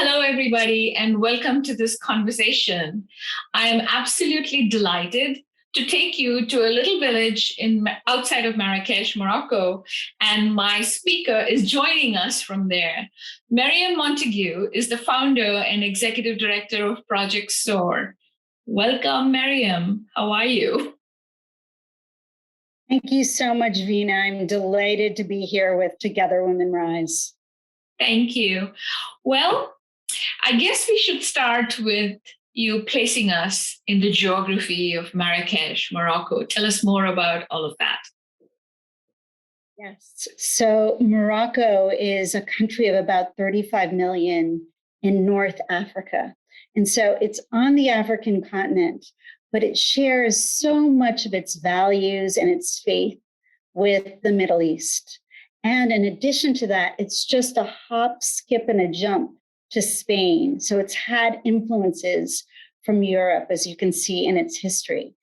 Hello, everybody, and welcome to this conversation. I am absolutely delighted to take you to a little village outside of Marrakesh, Morocco, and my speaker is joining us from there. Maryam Montague is the founder and executive director of Project Soar. Welcome, Maryam. How are you? Thank you so much, Veena. I'm delighted to be here with Together Women Rise. Thank you. Well, I guess we should start with you placing us in the geography of Marrakesh, Morocco. Tell us more about all of that. Yes. So Morocco is a country of about 35 million in North Africa. And so it's on the African continent, but it shares so much of its values and its faith with the Middle East. And in addition to that, it's just a hop, skip, and a jump to Spain. So it's had influences from Europe, as you can see in its history.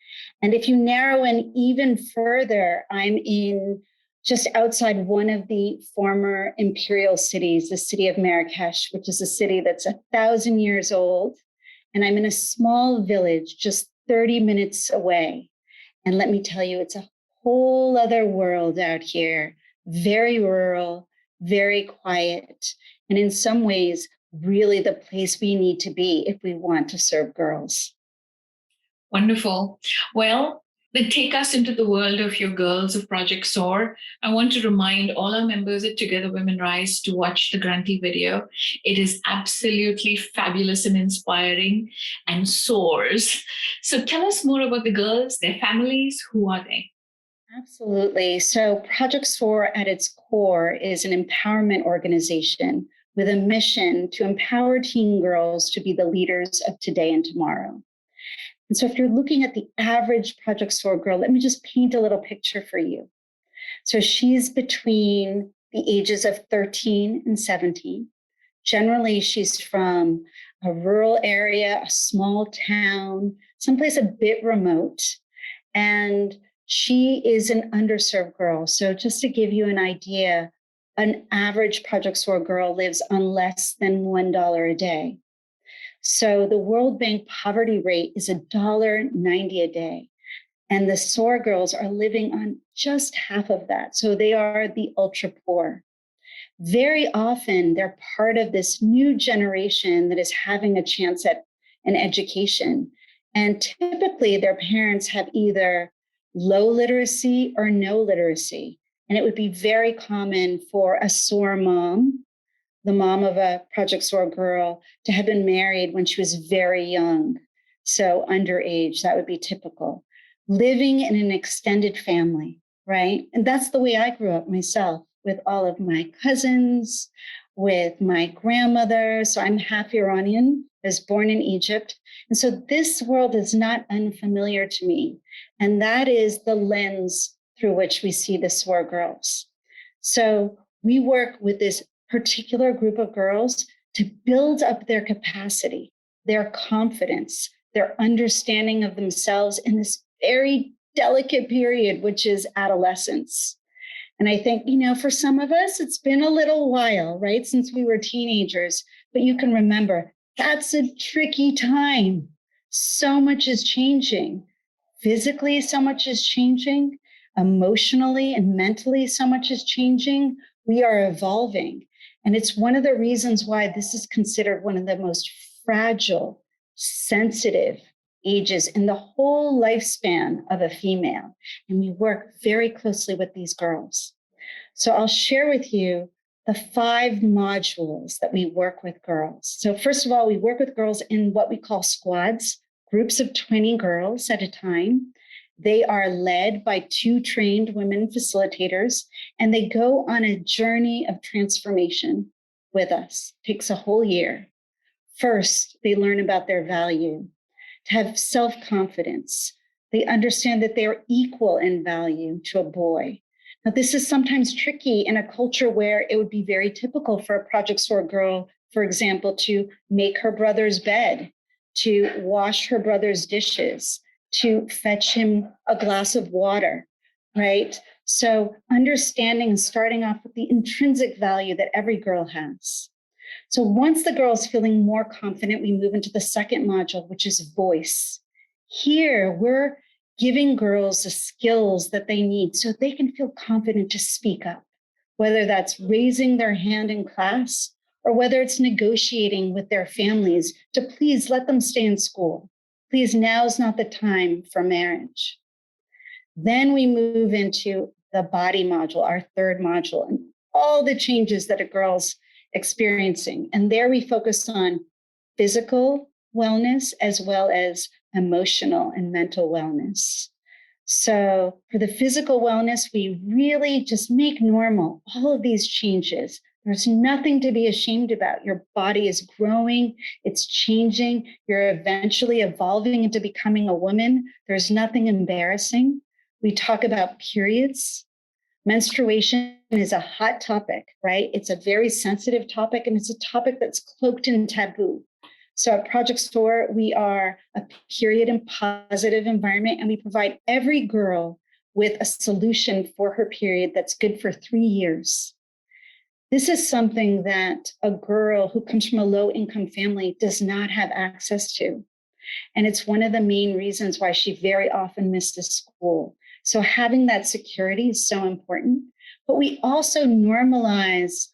And if you narrow in even further, I'm in just outside one of the former imperial cities, the city of Marrakesh, which is a city that's 1,000 years old. And I'm in a small village just 30 minutes away. And let me tell you, it's a whole other world out here, very rural, very quiet, and in some ways, really the place we need to be if we want to serve girls. Wonderful. Well, then take us into the world of your girls of Project Soar. I want to remind all our members at Together Women Rise to watch the Grantee video. It is absolutely fabulous and inspiring and soars. So tell us more about the girls, their families. Who are they? Absolutely. So Project Soar at its core is an empowerment organization with a mission to empower teen girls to be the leaders of today and tomorrow. And so if you're looking at the average Project Soar girl, let me just paint a little picture for you. So she's between the ages of 13 and 17. Generally, she's from a rural area, a small town, someplace a bit remote. And she is an underserved girl. So just to give you an idea, an average Project Soar girl lives on less than $1 a day. So the World Bank poverty rate is $1.90 a day. And the SOAR girls are living on just half of that. So they are the ultra poor. Very often, they're part of this new generation that is having a chance at an education. And typically, their parents have either low literacy or no literacy. And it would be very common for a SOAR mom, the mom of a Project SOAR girl, to have been married when she was very young. So underage, that would be typical. Living in an extended family, right? And that's the way I grew up myself, with all of my cousins, with my grandmother. So I'm half Iranian, I was born in Egypt. And so this world is not unfamiliar to me. And that is the lens through which we see the SOAR girls. So we work with this particular group of girls to build up their capacity, their confidence, their understanding of themselves in this very delicate period, which is adolescence. And I think, for some of us, it's been a little while, right, since we were teenagers, but you can remember that's a tricky time. So much is changing. Physically, so much is changing. Emotionally and mentally, so much is changing. We are evolving. And it's one of the reasons why this is considered one of the most fragile, sensitive ages in the whole lifespan of a female. And we work very closely with these girls. So I'll share with you the 5 modules that we work with girls. So first of all, we work with girls in what we call squads, groups of 20 girls at a time. They are led by 2 trained women facilitators, and they go on a journey of transformation with us. It takes a whole year. First, they learn about their value, to have self-confidence. They understand that they are equal in value to a boy. Now, this is sometimes tricky in a culture where it would be very typical for a Project SOAR girl, for example, to make her brother's bed, to wash her brother's dishes, to fetch him a glass of water, right? So understanding and starting off with the intrinsic value that every girl has. So once the girl's feeling more confident, we move into the second module, which is voice. Here, we're giving girls the skills that they need so they can feel confident to speak up, whether that's raising their hand in class or whether it's negotiating with their families to please let them stay in school. Please, now's not the time for marriage. Then we move into the body module, our third module, and all the changes that a girl's experiencing. And there we focus on physical wellness as well as emotional and mental wellness. So for the physical wellness, we really just make normal all of these changes. There's nothing to be ashamed about. Your body is growing, it's changing. You're eventually evolving into becoming a woman. There's nothing embarrassing. We talk about periods. Menstruation is a hot topic, right? It's a very sensitive topic, and it's a topic that's cloaked in taboo. So at Project Soar, we are a period and positive environment, and we provide every girl with a solution for her period that's good for 3 years. This is something that a girl who comes from a low-income family does not have access to. And it's one of the main reasons why she very often misses school. So having that security is so important. But we also normalize,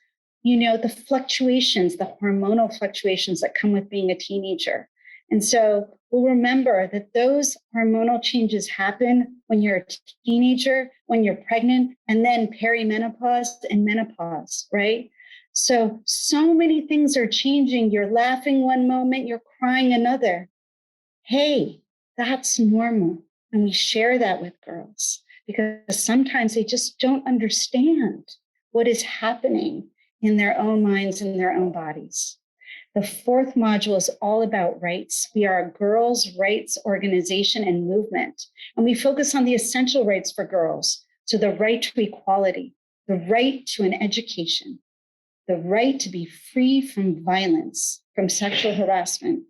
the fluctuations, the hormonal fluctuations that come with being a teenager. And so we'll remember that those hormonal changes happen when you're a teenager, when you're pregnant, and then perimenopause and menopause, right? So many things are changing. You're laughing one moment, you're crying another. Hey, that's normal. And we share that with girls because sometimes they just don't understand what is happening in their own minds and their own bodies. The fourth module is all about rights. We are a girls' rights organization and movement, and we focus on the essential rights for girls. So the right to equality, the right to an education, the right to be free from violence, from sexual harassment,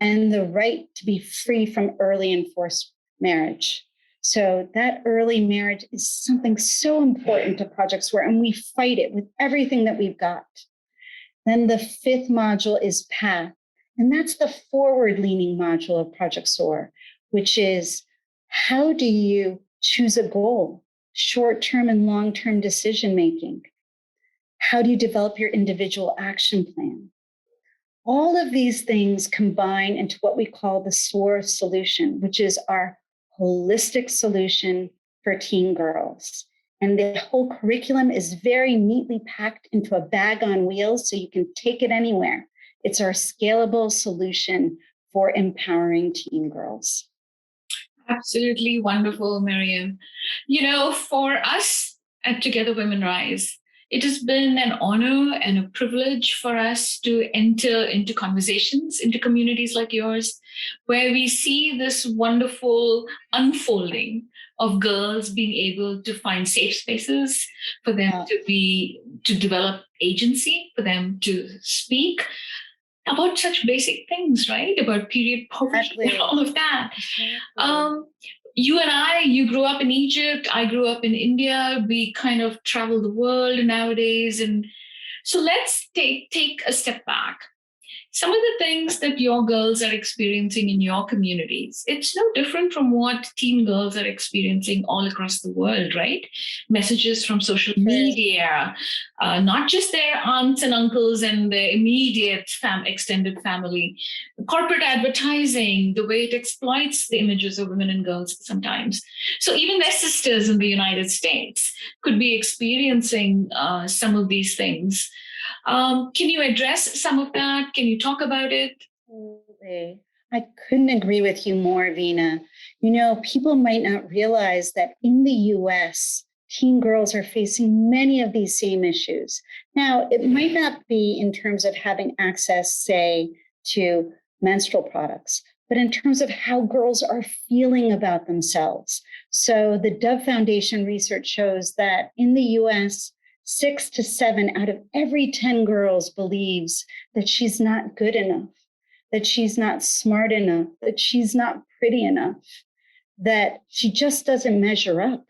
and the right to be free from early and forced marriage. So that early marriage is something so important to Project Soar, and we fight it with everything that we've got. Then the fifth module is path, and that's the forward-leaning module of Project Soar, which is how do you choose a goal, short-term and long-term decision-making? How do you develop your individual action plan? All of these things combine into what we call the SOAR solution, which is our holistic solution for teen girls. And the whole curriculum is very neatly packed into a bag on wheels so you can take it anywhere. It's our scalable solution for empowering teen girls. Absolutely wonderful, Maryam. For us at Together Women Rise, it has been an honor and a privilege for us to enter into conversations, into communities like yours, where we see this wonderful unfolding of girls being able to find safe spaces for them to develop agency, for them to speak about such basic things, right? About period poverty and all of that. Exactly. You grew up in Egypt. I grew up in India. We kind of travel the world nowadays. And so let's take a step back. Some of the things that your girls are experiencing in your communities, it's no different from what teen girls are experiencing all across the world, right? Messages from social media, not just their aunts and uncles and their immediate extended family, corporate advertising, the way it exploits the images of women and girls sometimes. So even their sisters in the United States could be experiencing some of these things. Can you address some of that? Can you talk about it? Absolutely. I couldn't agree with you more, Veena. People might not realize that in the US, teen girls are facing many of these same issues. Now, it might not be in terms of having access, say, to menstrual products, but in terms of how girls are feeling about themselves. So the Dove Foundation research shows that in the US, 6 to 7 out of every 10 girls believes that she's not good enough, that she's not smart enough, that she's not pretty enough, that she just doesn't measure up,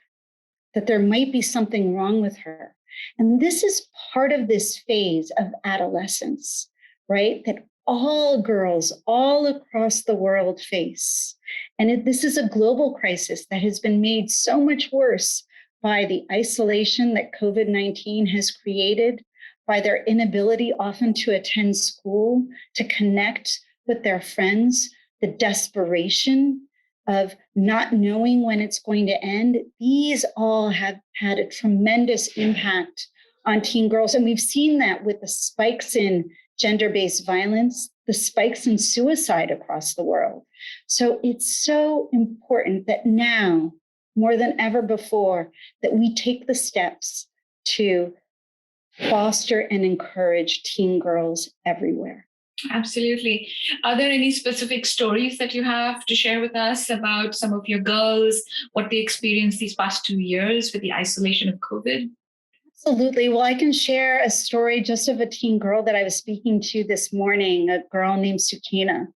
that there might be something wrong with her. And this is part of this phase of adolescence right? That all girls all across the world face. And this is a global crisis that has been made so much worse by the isolation that COVID-19 has created, by their inability often to attend school, to connect with their friends, the desperation of not knowing when it's going to end. These all have had a tremendous impact on teen girls. And we've seen that with the spikes in gender-based violence, the spikes in suicide across the world. So it's so important that now, more than ever before, that we take the steps to foster and encourage teen girls everywhere. Absolutely. Are there any specific stories that you have to share with us about some of your girls, what they experienced these past 2 years with the isolation of COVID? Absolutely. Well, I can share a story just of a teen girl that I was speaking to this morning, a girl named Sukina.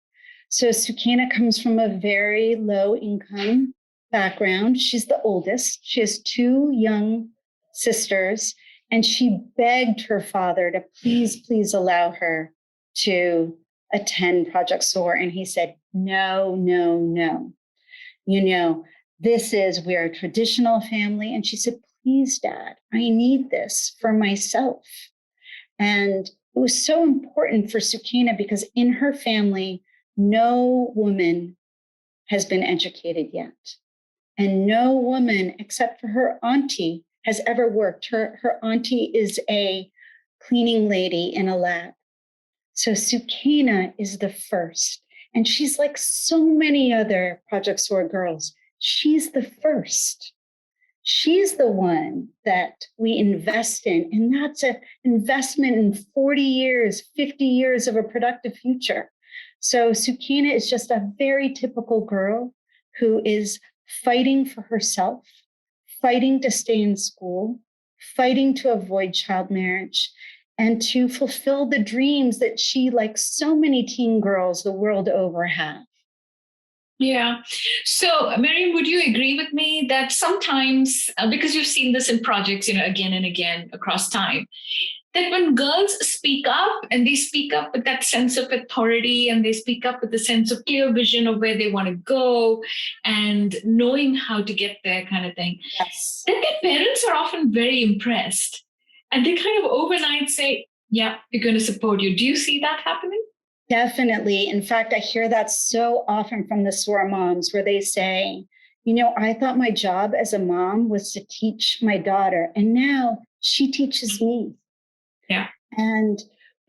So Sukina comes from a very low income background. She's the oldest. She has 2 young sisters, and she begged her father to please allow her to attend Project Soar. And he said, no. We're a traditional family. And she said, please, Dad, I need this for myself. And it was so important for Sukina because in her family, no woman has been educated yet. And no woman, except for her auntie, has ever worked. Her auntie is a cleaning lady in a lab. So Sukina is the first. And she's like so many other Project Soar girls. She's the first. She's the one that we invest in. And that's an investment in 40 years, 50 years of a productive future. So Sukina is just a very typical girl who is fighting for herself, fighting to stay in school, fighting to avoid child marriage, and to fulfill the dreams that she, like so many teen girls the world over, have. Yeah. So, Maryam, would you agree with me that sometimes, because you've seen this in projects, again and again across time, that when girls speak up and they speak up with that sense of authority and they speak up with the sense of clear vision of where they want to go and knowing how to get there kind of thing, Yes. then their parents are often very impressed and they kind of overnight say, yeah, we're going to support you. Do you see that happening? Definitely. In fact, I hear that so often from the SOAR moms where they say, I thought my job as a mom was to teach my daughter, and now she teaches me. Yeah. And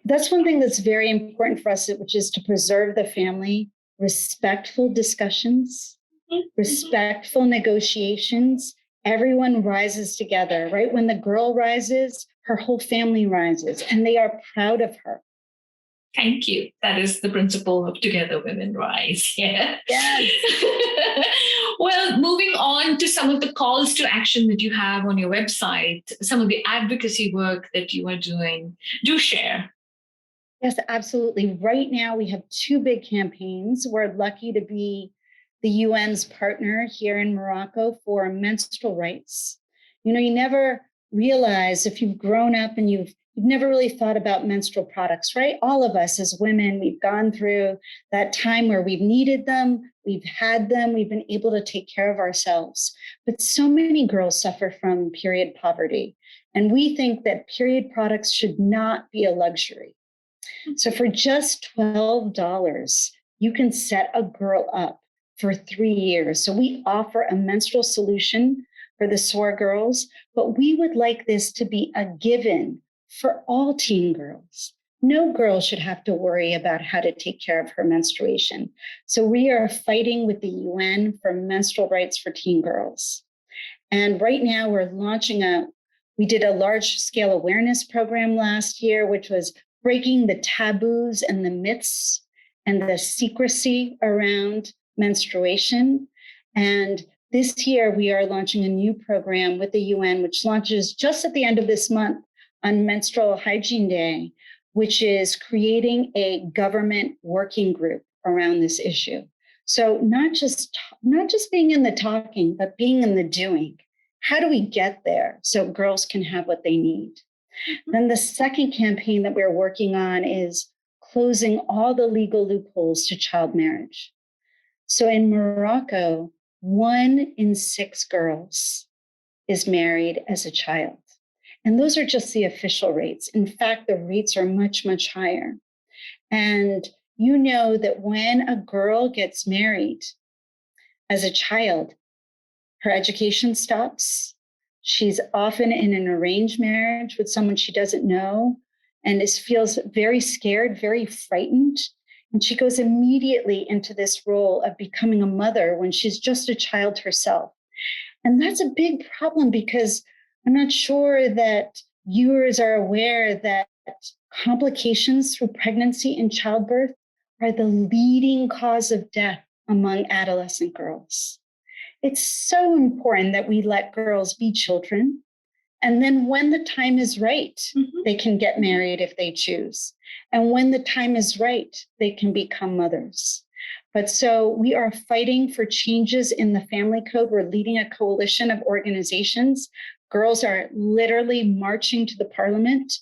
that's one thing that's very important for us, which is to preserve the family, respectful discussions, respectful negotiations. Everyone rises together, right? When the girl rises, her whole family rises, and they are proud of her. Thank you. That is the principle of Together Women Rise. Yeah. Yes. Well, moving on to some of the calls to action that you have on your website, some of the advocacy work that you are doing, do share. Yes, absolutely. Right now, we have 2 big campaigns. We're lucky to be the UN's partner here in Morocco for menstrual rights. You never realize, if you've grown up and you've never really thought about menstrual products, right? All of us as women, we've gone through that time where we've needed them, we've had them, we've been able to take care of ourselves. But so many girls suffer from period poverty. And we think that period products should not be a luxury. So for just $12, you can set a girl up for 3 years. So we offer a menstrual solution for the SOAR girls, but we would like this to be a given for all teen girls. No girl should have to worry about how to take care of her menstruation. So we are fighting with the UN for menstrual rights for teen girls. And right now we're we did a large scale awareness program last year, which was breaking the taboos and the myths and the secrecy around menstruation. And this year we are launching a new program with the UN, which launches just at the end of this month on Menstrual Hygiene Day, which is creating a government working group around this issue. So not just being in the talking, but being in the doing. How do we get there so girls can have what they need? Then the second campaign that we're working on is closing all the legal loopholes to child marriage. So in Morocco, 1 in 6 girls is married as a child. And those are just the official rates. In fact, the rates are much, much higher. And you know that when a girl gets married as a child, her education stops. She's often in an arranged marriage with someone she doesn't know and feels very scared, very frightened. And she goes immediately into this role of becoming a mother when she's just a child herself. And that's a big problem because I'm not sure that viewers are aware that complications through pregnancy and childbirth are the leading cause of death among adolescent girls. It's so important that we let girls be children. And then when the time is right, they can get married if they choose. And when the time is right, they can become mothers. But so we are fighting for changes in the family code. We're leading a coalition of organizations. Girls are literally marching to the parliament.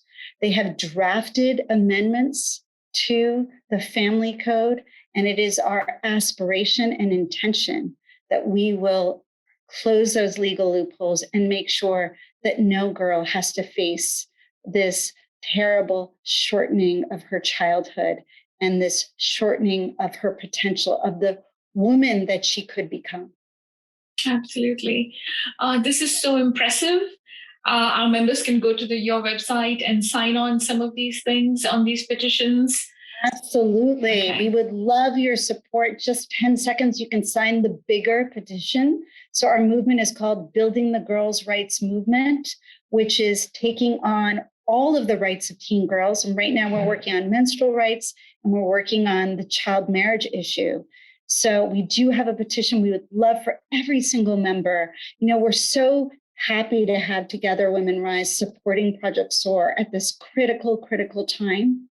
They have drafted amendments to the family code. And it is our aspiration and intention that we will close those legal loopholes and make sure that no girl has to face this terrible shortening of her childhood and this shortening of her potential of the woman that she could become. Absolutely. This is so impressive. Our members can go to your website and sign on some of these things on these petitions. Absolutely. Okay. We would love your support. Just 10 seconds, you can sign the bigger petition. So our movement is called Building the Girls' Rights Movement, which is taking on all of the rights of teen girls. And right now we're working on menstrual rights and we're working on the child marriage issue. So we do have a petition. We would love for every single member. You know, we're so happy to have Together Women Rise supporting Project Soar at this critical time.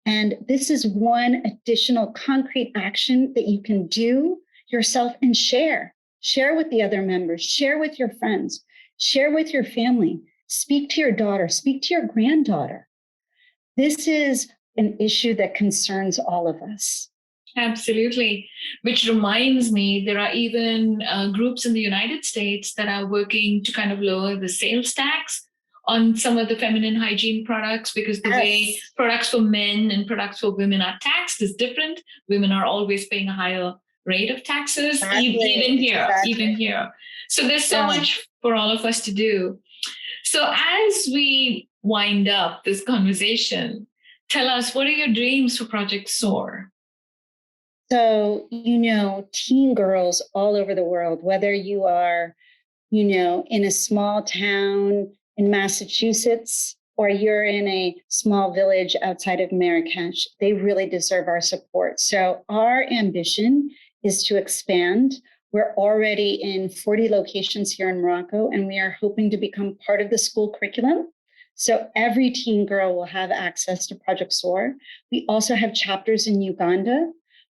And this is one additional concrete action that you can do yourself and share. Share with the other members, share with your friends, share with your family, speak to your daughter, speak to your granddaughter. This is an issue that concerns all of us. Absolutely. Which reminds me, there are even groups in the United States that are working to kind of lower the sales tax on some of the feminine hygiene products, because the way products for men and products for women are taxed is different. Women are always paying a higher rate of taxes, even here. So there's so much for all of us to do. So as we wind up this conversation, tell us, what are your dreams for Project Soar? So, you know, teen girls all over the world, whether you are, you know, in a small town in Massachusetts, or you're in a small village outside of Marrakesh, they really deserve our support. So our ambition is to expand. We're already in 40 locations here in Morocco, and we are hoping to become part of the school curriculum. So every teen girl will have access to Project Soar. We also have chapters in Uganda.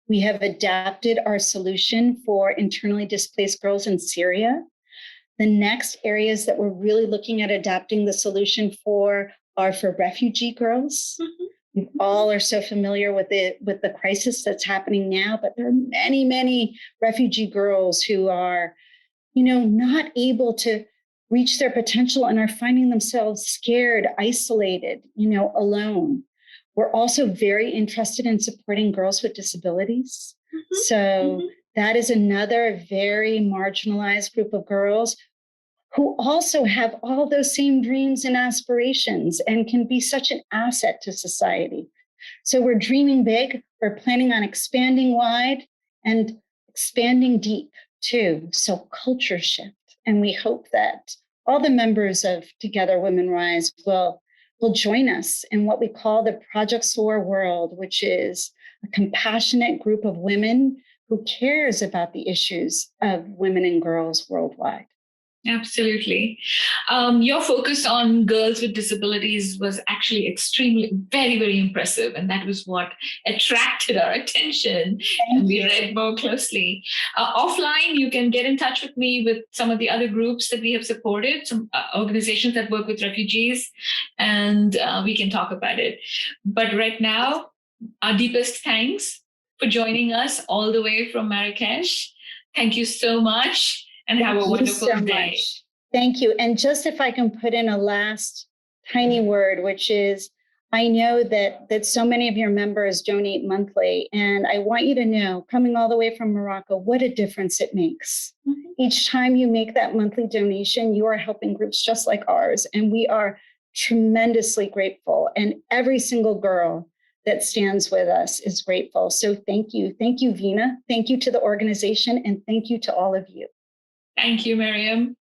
We have adapted our solution for internally displaced girls in Syria. The next areas that we're really looking at adapting the solution for are for refugee girls. We all are so familiar with the crisis that's happening now, but there are many refugee girls who are, you know, not able to reach their potential and are finding themselves scared, isolated, you know, alone. We're also very interested in supporting girls with disabilities. So that is another very marginalized group of girls who also have all those same dreams and aspirations and can be such an asset to society. So we're dreaming big, we're planning on expanding wide and expanding deep too. So culture shift. And we hope that all the members of Together Women Rise will join us in what we call the Project Soar world, which is a compassionate group of women who cares about the issues of women and girls worldwide. Absolutely. Your focus on girls with disabilities was actually extremely, very impressive. And that was what attracted our attention. And we read more closely. Offline, you can get in touch with me with some of the other groups that we have supported, some organizations that work with refugees, and we can talk about it. But right now, our deepest thanks for joining us all the way from Marrakesh. Thank you so much and have a wonderful day. Thank you. And just if I can put in a last tiny word, which is, I know that so many of your members donate monthly, and I want you to know, coming all the way from Morocco, what a difference it makes. Mm-hmm. Each time you make that monthly donation, you are helping groups just like ours, and we are tremendously grateful. And every single girl that stands with us is grateful. So thank you. Thank you, Vina. Thank you to the organization, and thank you to all of you. Thank you, Maryam.